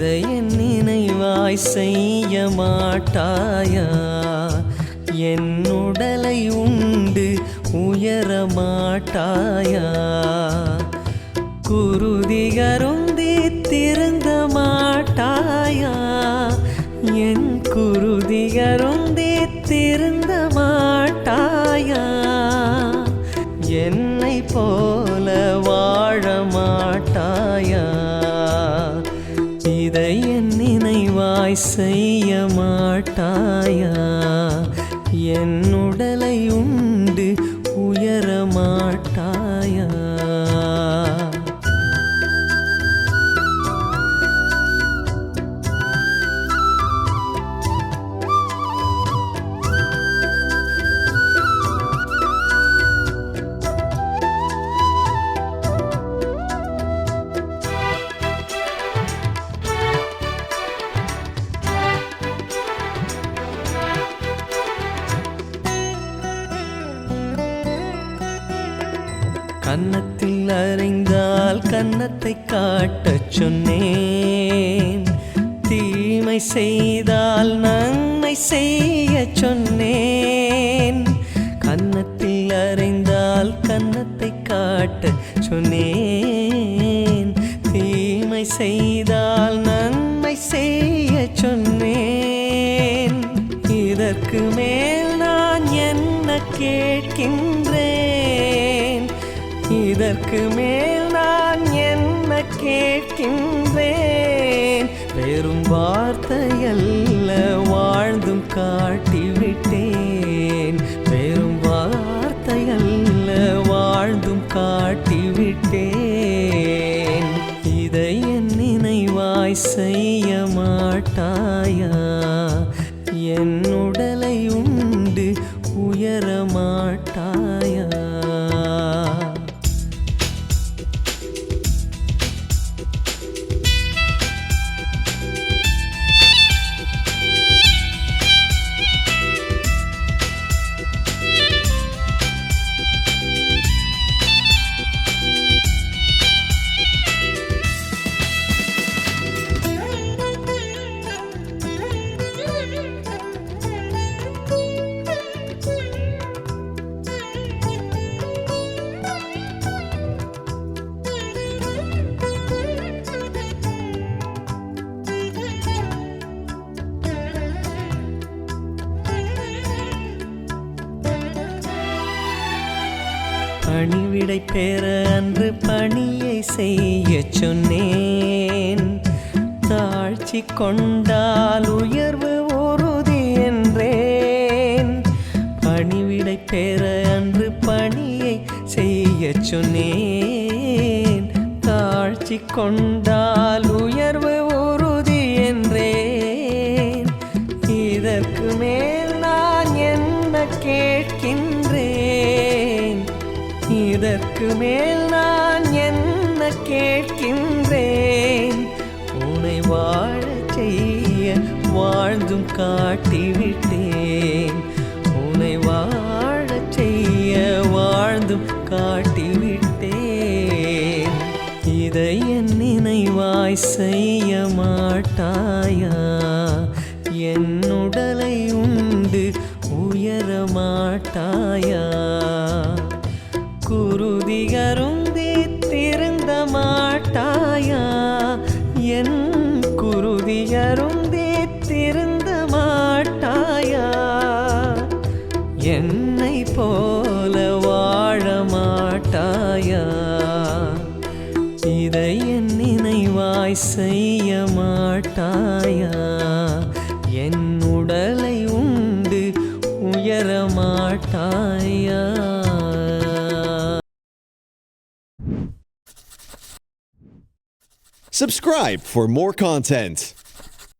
இதை என் நினைவாய் செய்ய மாட்டாயா? என் உடலை உண்டு உயர மாட்டாயா? குருதிகருந்தி திருந்த மாட்டாயா? என் குருதிகருந்தி திருந்த மாட்டாயா? என்னை போல வாழ மாட்டாயா? இதை என் நினைவாய் செய்ய மாட்டாயா? என் உடலை உண்டு உயர மாட்டாயா? கன்னத்தில் அறைந்தால் கன்னத்தை காட்டச் சொன்னேன். தீமை செய்தால் நன்மை செய்ய சொன்னேன். கன்னத்தில் அறைந்தால் கன்னத்தை காட்டச் சொன்னேன். தீமை செய்தால் நன்மை செய்ய சொன்னேன். இதற்கு மேல் நான் என்ன கேட்கின்றேன்? இதற்கு மேல் நான் என்ன கேட்கின்றேன்? வெறும் வார்த்தையல்ல வாழ்ந்தும் காட்டிவிட்டேன். வெறும் வார்த்தையல்ல வாழ்ந்தும் காட்டிவிட்டேன். இதை என் நினைவாய் செய்ய மாட்டாயா? என் உடலை உண்டு உயர மாட்டாயா? பணிவிடை பெற அன்று பணியை செய்ய சொன்னேன். தாழ்ச்சி கொண்டால் உயர்வு உறுதி என்றேன். பணிவிடை பெற அன்று பணியை செய்ய சொன்னேன். தாழ்ச்சி கொண்டால் உயர்வு உறுதி என்றேன். இதற்கு மேல் நான் என்ன கேட்கின்றேன்? இதற்கு மேல் நான் என்ன கேட்கின்றேன்? உன்னை வாழச் செய்ய வாழ்ந்தும் காட்டிவிட்டேன். உன்னை வாழச் செய்ய வாழ்ந்தும் காட்டிவிட்டேன். இதை என் நினைவாய் செய்ய மாட்டாயா? என் உடலை உண்டு உயர மாட்டாயா? குருதிகருந்தி திருந்த மாட்டாயா? என் குருதிகருந்தி திருந்த மாட்டாயா? என்னை போல வாழ மாட்டாயா? இதை என் நினைவாய் செய்ய மாட்டாயா? என் உடலை உண்டு உயர மாட்டாயா? Subscribe for more content.